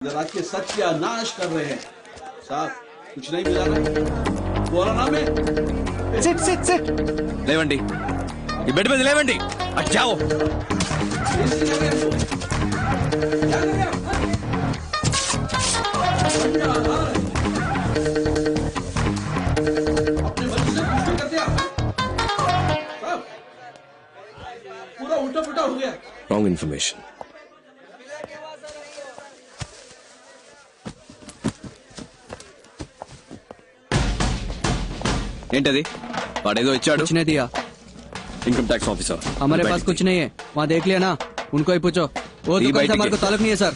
राज्य के सत्यानाश कर रहे हैं साहब। कुछ नहीं मिला ना बोला ना मैं। సిట్ సిట్ సిట్ లేవండి ఈ బెడ్ మీద లేవండి అటు చావు अपने मर्जी से कुछ कर दिया साहब। पूरा उल्टा पुल्टा हो गया। Wrong information. ఏంటది వాడేదో ఇచ్చాడు. कुछ नहीं दिया. ఇన్కమ్ ట్యాక్స్ ఆఫీసర్ हमारे पास कुछ नहीं है. वहाँ देख लिया ना, उनको ही पूछो. वो ये दुकान बैठ से हमारे के- को ताल्लुक नहीं है sir.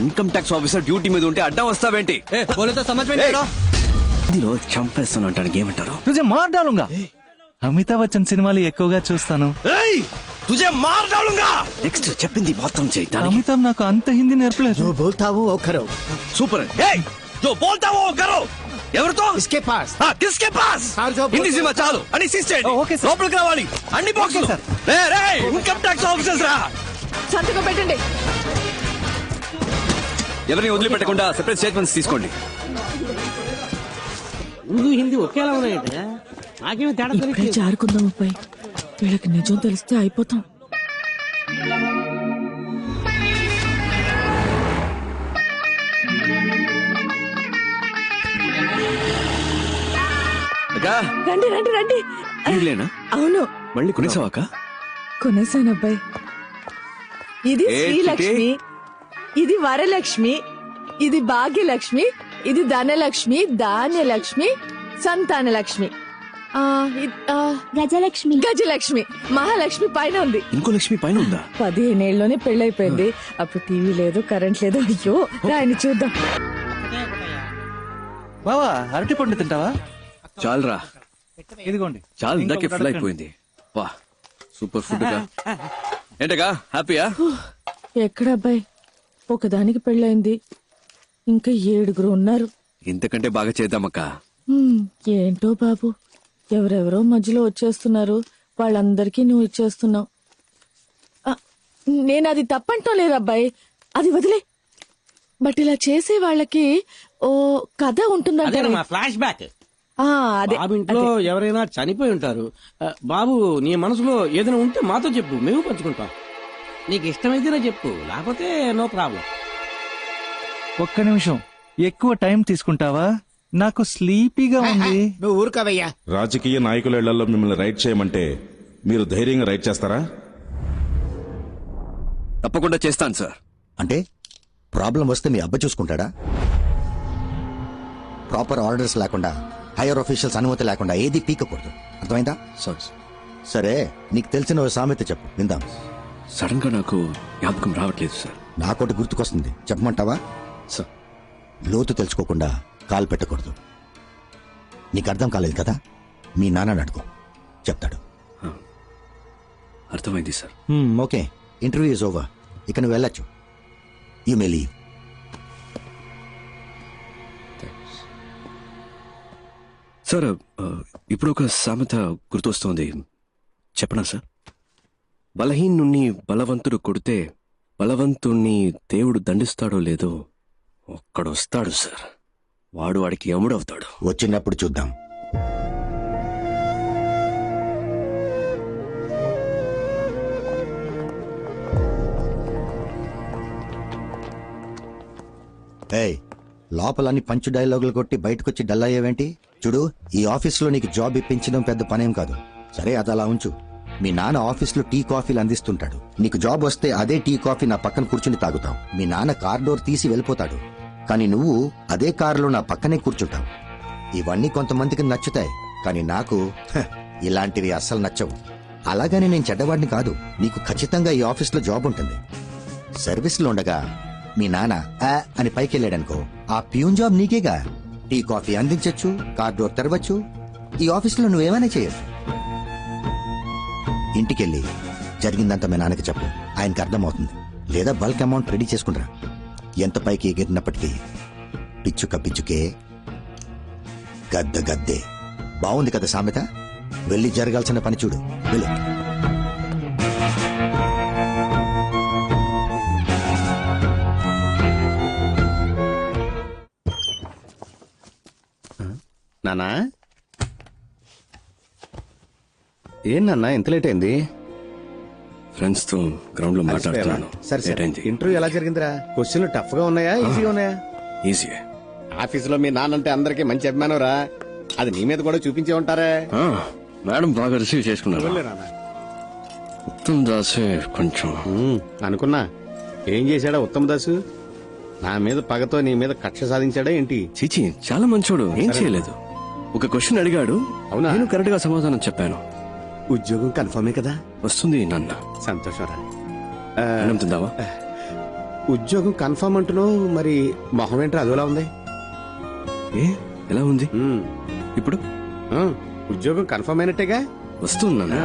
Income tax officer duty మీద ఉంటే అడ్డం వస్తావేంటి? ए, बोले तो समझ में नहीं आ रहा. ఇందులో చంపేస్తాను అంటానికి ఏమంటారు? తుజే మార్ డాలుంగా. అమితాబ్ బచ్చన్ సినిమాలు ఎక్కువగా చూస్తాను. తుజే మార్ డాలుంగా. నెక్స్ట్ చెప్పింది మొత్తం చేయడానికి. అమితాబ్ నాకు అంత హిందీ నేర్పలేదు. जो बोलता वो करो. సూపర్. ఏయ్ జో బోల్తా వో కరో. ఎవరితో? इसके पास. కిస్కే పాస్. సార్, జో హిందీ సినిమా చాలు అని సిస్టెంట్. Okay sir. లోపలికి రావాలి అన్ని బాక్సులు. సార్. రే రే ఇన్కమ్ ట్యాక్స్ ఆఫీసర్స్ రా. సంతకం పెట్టండి. ఎవరిని వదిలిపెట్టకుండా సెపరేట్ స్టేట్మెంట్స్ తీసుకోండి. ఉర్దూ హిందీ ఒకేలా ఉన్నాయంటే నాకేమీ తేడా ఇప్పుడే తెలియదు. జారుకుందాం అబ్బాయి, వీళ్ళకి నిజం తెలిస్తే అయిపోతాం. అక్కా రండి రండి రండి. ఇల్లేనా? అవును, మళ్ళీ కొనేసావాక? కొనేసాను అబ్బాయి. ఇది ఏ శ్రీలక్ష్మి, ఇది వరలక్ష్మి, ఇది భాగ్యలక్ష్మి, ఇది ధనలక్ష్మి, ధాన్యలక్ష్మి, సంతానలక్ష్మి, గజలక్ష్మి, గజలక్ష్మి, మహాలక్ష్మి పైన ఉంది. ఇంకో లక్ష్మి పైన ఉందా? 15 ఏళ్ళలోనే పెళ్ళైపోయింది. అప్పుడు టీవీ లేదు, కరెంట్ లేదు. అయ్యో రాయని చూద్దాం. బావా అరటి పండు తింటావా? చాలురా ఇదిగోండి. చాలు. ఇందాకే ఇంకొకటి ఫుల్ అడగండి. అయిపోయింది. వా సూపర్ ఫుడ్ గా. ఏంటగా హ్యాపీయా? ఎక్కడ అబ్బాయి, ఒకదానికి పెళ్ళైంది, ఇంకా 7 ఉన్నారు. ఇంతకంటే బాగా చేద్దామక్క. ఏంటో బాబు, ఎవరెవరో మధ్యలో వచ్చేస్తున్నారు. వాళ్ళందరికీ నువ్వు ఇచ్చేస్తున్నావు. నేను అది తప్పంటం లేదు అబ్బాయి, అది వదిలే. బట్ ఇలా చేసే వాళ్ళకి ఓ కథ ఉంటుందంటే అదేనమ్మా ఫ్లాష్ బ్యాక్. అదే బాబు ఇంట్లో ఎవరైనా చనిపోయి ఉంటారు. బాబు నీ మనసులో ఏదైనా ఉంటే మాతో చెప్పు, మేము పంచుకుంటాం. నీకు ఇష్టమైతేనే చెప్పు, లేకపోతే నో ప్రాబ్లం. ఒక్క నిమిషం ఎక్కువ టైం తీసుకుంటావా? నాకు స్లీపీగా ఉంది. నువ్వు ఊరుకోవయ్యా. రాజకీయ నాయకుల ఇళ్లలో మిమ్మల్ని రైడ్ చేయమంటే మీరు ధైర్యంగా రైడ్ చేస్తారా? తప్పకుండా చేస్తాను సార్. అంటే ప్రాబ్లం వస్తే మీ అబ్బ చూసుకుంటాడా? ప్రాపర్ ఆర్డర్స్ లేకుండా, హైయర్ ఆఫీషియల్స్ అనుమతి లేకుండా ఏది పీకకూడదు. అర్థమైందా? సార్ సరే, నీకు తెలిసిన ఓ సామెత చెప్పు, విందాం. సడన్ గా నాకు జ్ఞాపకం రావట్లేదు సార్. నాకోటి గుర్తుకొస్తుంది, చెప్పమంటావా? సార్ లోతు తెలుసుకోకుండా కాలు పెట్టకూడదు. నీకు అర్థం కాలేదు కదా? మీ నాన్నని అడుగు, చెప్తాడు. అర్థమైంది sir. Okay, interview is over. ఇక నువ్వు వెళ్ళొచ్చు. You may leave. సార్ ఇప్పుడు ఒక సామెత గుర్తొస్తోంది, చెప్పనా సార్? బలహీనుణ్ణి బలవంతుడు కొడితే బలవంతుణ్ణి దేవుడు దండిస్తాడో లేదో ఒక్కడొస్తాడు సార్, వాడు వాడికి యముడవుతాడు. వచ్చినప్పుడు చూద్దాం. ఏయ్, లోపలన్నీ పంచు డైలాగులు కొట్టి బయటకొచ్చి డల్ అయ్యేవేంటి? చూడు, ఈ ఆఫీసులో నీకు జాబ్ ఇప్పించడం పెద్ద పనేం కాదు. సరే, అది అలా ఉంచు. మీ నాన్న ఆఫీసులో టీ కాఫీలు అందిస్తుంటాడు. నీకు జాబ్ వస్తే అదే టీ కాఫీ నా పక్కన కూర్చుని తాగుతావు. మీ నాన్న కార్ డోర్ తీసి వెళ్ళిపోతాడు, కానీ నువ్వు అదే కారులో నా పక్కనే కూర్చుంటావు. ఇవన్నీ కొంతమందికి నచ్చుతాయి, కానీ నాకు ఇలాంటివి అస్సలు నచ్చవు. అలాగని నేను చెడ్డవాడిని కాదు. నీకు ఖచ్చితంగా ఈ ఆఫీసులో జాబ్ ఉంటుంది. సర్వీస్లో ఉండగా మీ నాన్న అని పైకి వెళ్ళాడనుకో, ఆ ప్యూన్ జాబ్ నీకేగా. టీ కాఫీ అందించచ్చు, కార్ డోర్ తెరవచ్చు, ఈ ఆఫీసులో నువ్వేమైనా చేయొచ్చు. ఇంటికెళ్ళి జరిగిందంతా మీ నాన్నకి చెప్పు, ఆయనకి అర్థమవుతుంది. లేదా బల్క్ అమౌంట్ రెడీ చేసుకుంటారా. ఎంత పైకి ఎగిరినప్పటికీ పిచ్చుక పిచ్చుకే, గద్ద గద్దే. బాగుంది కదా సామెత? వెళ్ళి జరగాల్సిన పని చూడు, వెళ్ళు. నానా ఏం నాన్న ఎంత లేట్ అయింది? ఫ్రెండ్స్ తో గ్రౌండ్ లో మాట్లాడుతున్నాను. సరే లేట్ సరే అయింది. ఇంటర్వ్యూ ఎలా జరిగిందిరా? క్వశ్చన్లు టఫ్ గా ఉన్నాయా ఈజీగా ఉన్నాయా? ఈజీ. ఆఫీసులో మీ నాన్నంటే అందరికి మంచి అభిమానం రా. అది నీ మీద కూడా చూపించే ఉంటారే. మేడం బాగా రిసీవ్ చేసుకున్నారు. నాన్న ఉత్తమ్ దాసే కొంచెం అనుకున్నా. ఏం చేశాడా ఉత్తమ్ దాసు? నా మీద పగతో నీ మీద కక్ష సాధించాడా ఏంటి? చీచి చాలా మంచోడు. ఏం చేయలేదు. ఒక క్వశ్చన్ అడిగాడు. అవునా? నేను కరెక్ట్ గా సమాధానం చెప్పాను. ఉద్యోగం కన్ఫర్మే కదా? వస్తుంది నాన్న. సంతోషం రా. అన్నం తిందావా? ఉద్యోగం కన్ఫర్మ్ అంటున్నావు, మరి మొహం ఏంట్రా అదోలా ఉంది? ఏ ఎలా ఉంది ఇప్పుడు? ఉద్యోగం కన్ఫర్మ్ అయినట్టేగా? వస్తుంది నాన్న.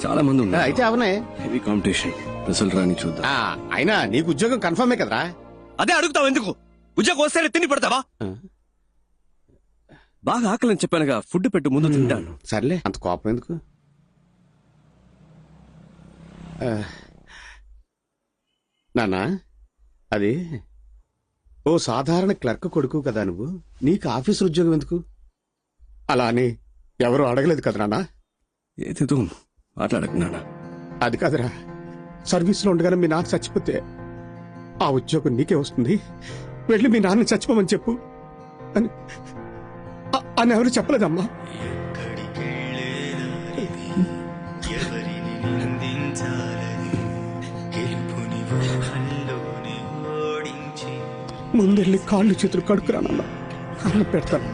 చాలా మంది ఉన్నారు. అయితే అవనే. Heavy competition. రిజల్ట్ రాని చూద్దాం. అయినా నీకు ఉద్యోగం కన్ఫర్మే కదరా? అదే అడుగుతావు ఎందుకు? ఉద్యోగం వస్తేనే తిని పెడతావా? బాగా ఆకలని చెప్పానుగా, ఫుడ్ పెట్టు ముందు తింటాను. సర్లే అంత కోపం ఎందుకు? నానా అది ఓ సాధారణ క్లర్క్ కొడుకు కదా నువ్వు. నీకు ఆఫీసు ఉద్యోగం ఎందుకు? అలా అని ఎవరు అడగలేదు కదా నాన్న. ఏదేదో మాట్లాడకు నాన్న. అది కాదురా, సర్వీసులో ఉండగానే మీ నాన్న చచ్చిపోతే ఆ ఉద్యోగం నీకే వస్తుంది, వెళ్ళి మీ నాన్న చచ్చిపోమని చెప్పు అని అని ఎవరు చెప్పలేదమ్మా. ముందెళ్ళి కాళ్ళు చేతులు కడుక్కురానన్నా, అన్నం పెడతాను.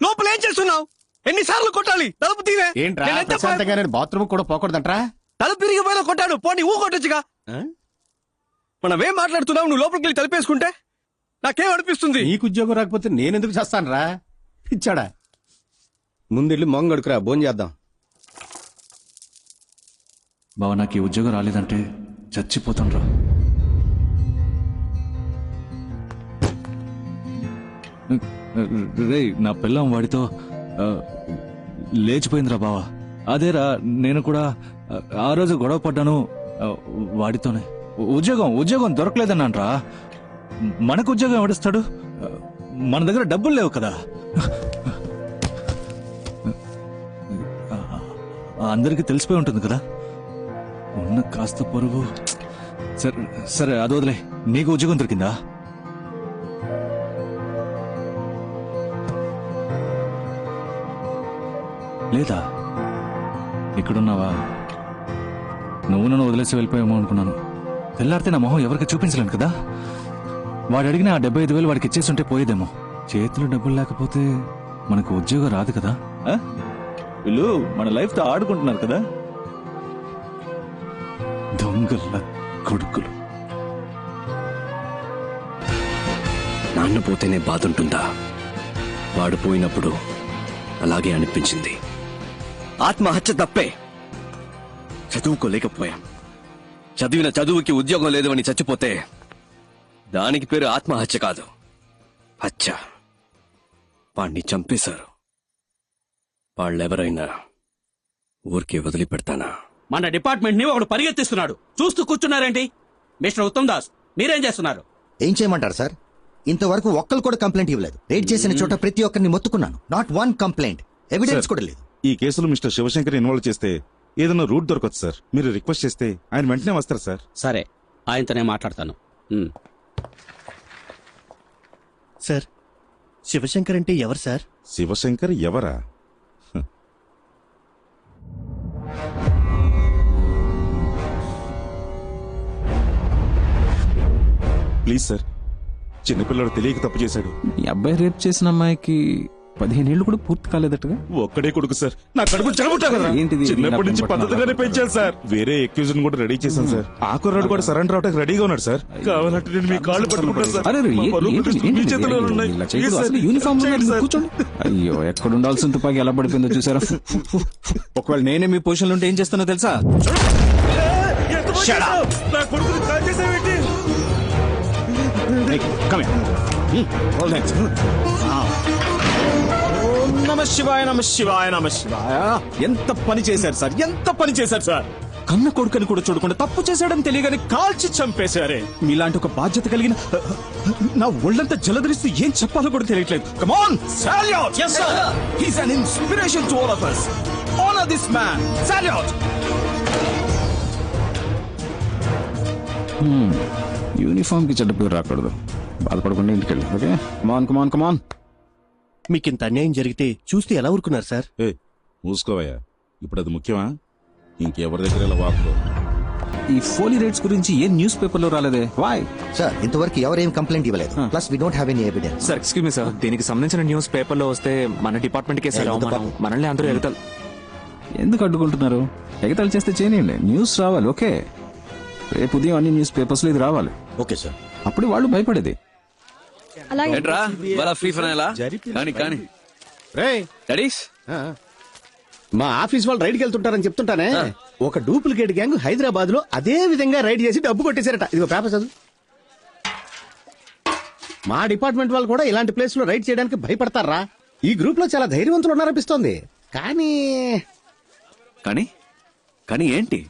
లోపల ఏం చేస్తున్నావు? ఎన్నిసార్లు కొట్టాలి? తలుపు తీరే. బాత్రూమ్ కూడా పోకూడదంట్రా? తలుపు తిరిగిపోయినా కొట్టాడు. పోనీ ఊ కొట్టొచ్చుగా. మనమేం మాట్లాడుతున్నావు? నువ్వు లోపలికి వెళ్ళి తలుపేసుకుంటే నాకేం అనిపిస్తుంది? నీకు ఉద్యోగం రాకపోతే నేనెందుకు చేస్తానురా? ఇచ్చాడా? ముందెళ్ళి మొంగ గడుకురా, భోజనం చేద్దాం. బావ నాకు ఈ ఉద్యోగం రాలేదంటే చచ్చిపోతాను రా. రే నా పిల్లం వాడితో లేచిపోయిందిరా బావా. అదేరా నేను కూడా ఆ రోజు గొడవ పడ్డాను వాడితోనే. ఉద్యోగం దొరకలేదన్నాన్రా. మనకు ఉద్యోగం ఎవడిస్తాడు? మన దగ్గర డబ్బులు లేవు కదా. అందరికీ తెలిసిపోయి ఉంటుంది కదా ఉన్న కాస్త పొరుగు. సరే సరే అది వదిలే. నీకు ఉద్యోగం దొరికిందా? లేదా? ఇక్కడున్నావా? నువ్వు నన్ను వదిలేసి వెళ్ళిపోయామో అనుకున్నాను. తెల్లారితే నా మొహం ఎవరికి చూపించలేను కదా. వాడు అడిగిన ఆ 75,000 వాడికి ఇచ్చేస్తుంటే పోయేదేమో. చేతిలో డబ్బులు లేకపోతే మనకు ఉద్యోగం రాదు కదా. వీళ్ళు మన లైఫ్ తో ఆడుకుంటున్నారు కదా. దొంగల కొడుకులు. నాన్న పోతేనే బాధ ఉంటుందా? వాడు పోయినప్పుడు అలాగే అనిపించింది. ఆత్మహత్య తప్పే. చదువుకోలేకపోయాం. చదివిన చదువుకి ఉద్యోగం లేదు అని చచ్చిపోతే దానికి పేరు ఆత్మహత్య కాదు, హత్య. వాణ్ణి చంపేశారు. వాళ్ళెవరైనా ఊరికే వదిలిపెడతానా? మన డిపార్ట్మెంట్ ని ఒకడు పరిగెత్తిస్తున్నాడు. చూస్తూ కూర్చున్నారేంటి? మిస్టర్ ఉత్తమ్ దాస్, మీరేం చేస్తున్నారు? ఏం చేయమంటారు సార్? ఇంతవరకు ఒక్కరు కూడా కంప్లైంట్ ఇవ్వలేదు. రేట్ చేసిన చోట ప్రతి ఒక్కరిని మొత్తుకున్నాను. Not one complaint. ఎవిడెన్స్ కూడా లేదు. ఈ కేసులో మిస్టర్ శివశంకర్ ఇన్వాల్వ్ చేస్తే ఏదైనా రూట్ దొరకచ్చు సార్. మీరు రిక్వెస్ట్ చేస్తే ఆయన వెంటనే వస్తారు సార్. సరే, ఆయనతోనే మాట్లాడతాను. సార్, శివశంకర్ అంటే ఎవరు సార్? శివశంకర్ ఎవరా? ప్లీజ్ సార్, చిన్నపిల్లడు తెలియక తప్పు చేశాడు. ఈ అబ్బాయి రేప్ చేసిన అమ్మాయికి 15 ఏళ్ళు కూడా పూర్తి కాలేదట్టుగా. ఒక్కడే కొడుకు సార్. నా కడుపు చెడగొట్టా కదా. ఏంటిది? చిన్నప్పటి నుంచి పద్ధతిగానే పెంచాను సార్. వేరే ఎక్యూజన్ కూడా రెడీ చేశాను సార్. ఆ కుర్రాడు కూడా సరెండర్ అవడానికి రెడీగా ఉన్నాడు సార్. కావాలంటే నేను మీ కాళ్ళు పట్టుకుంటాను సార్. మా పరువు ప్రతిష్టలు మీ చేతిలో ఉన్నాయి. ప్లీజ్ సార్, చేయండి సార్. అయ్యో, ఎక్కడ ఉండాల్సిన తుపాకి ఎలా పడిపోయిందో చూసారా? ఒకవేళ నేనే మీ పొజిషన్ లో ఉంటే ఏం చేస్తానో తెలుసా? నా కొడుకుని కాల్ చేసావేంటి? నమ శివాయ, నమ శివాయ, నమ శివాయ. ఎంత పని చేశారు సార్, ఎంత పని చేశారు సార్. కన్న కొడుకని కూడా చూడకుండా తప్పు చేశాడని తెలియగానే కాల్చి చంపేశారే. మీలాంటి ఒక బాధ్యత కలిగిన నా ఒళ్ళంతా జలధరిస్తూ ఏం చెప్పాలో కూడా తెలియట్లేదు. Come on salute. yes sir, he's an inspiration to all of us. honor this man. salute. Uniform కి చెడ్డ పేరు రాకూడదు. బాధపడకుండా ఇంటికి వెళ్ళి. ఓకే, కమాన్ కమాన్ కమాన్. మీకు ఇంత అన్యాయం జరిగితే చూస్తే ఎలా ఊరుకున్నారు సార్? మూసుకోవయ్యా, ఇప్పుడు అది ముఖ్యమా? ఇంకెవరి దగ్గర ఇలా వాపుకో. ఈ ఫోలీ రేట్స్ గురించి ఏ న్యూస్ పేపర్ లో రాలేదే? వాయ్? సార్ ఇంతవరకు ఎవరేం కంప్లైంట్ ఇవ్వలేదు. Plus we don't have any evidence. Sir excuse me sir, దీనికి సంబంధించిన న్యూస్ పేపర్ లో వస్తే మన డిపార్ట్మెంట్ కే సార్ అవమానం. మనల్ని అందరూ ఎగతాలు. ఎందుకు అడ్డుకుంటున్నారు? ఎగతాళి చేస్తే చేయనియండి, న్యూస్ రావాలి. ఓకే, రేపు ఉదయం అన్ని న్యూస్ పేపర్స్ లో ఇది రావాలి. Okay sir. అప్పుడు వాళ్ళు భయపడేది. ఏంట్రా బాలా ఫ్రీ ఫైనలా? కానీ కానీ డాడీస్, మా ఆఫీస్ వాళ్ళు రైడ్కి వెళ్తుంటారని చెప్తుంటానే. ఒక డూప్లికేట్ గ్యాంగ్ హైదరాబాద్ లో అదే విధంగా రైడ్ చేసి డబ్బు కొట్టేశారట. ఇదిగో పేపర్ చదువు. మా డిపార్ట్మెంట్ వాళ్ళు కూడా ఇలాంటి ప్లేస్ లో రైడ్ చేయడానికి భయపడతారా? ఈ గ్రూప్ లో చాలా ధైర్యవంతులు ఉన్నారనిపిస్తోంది. కానీ కానీ కానీ ఏంటి?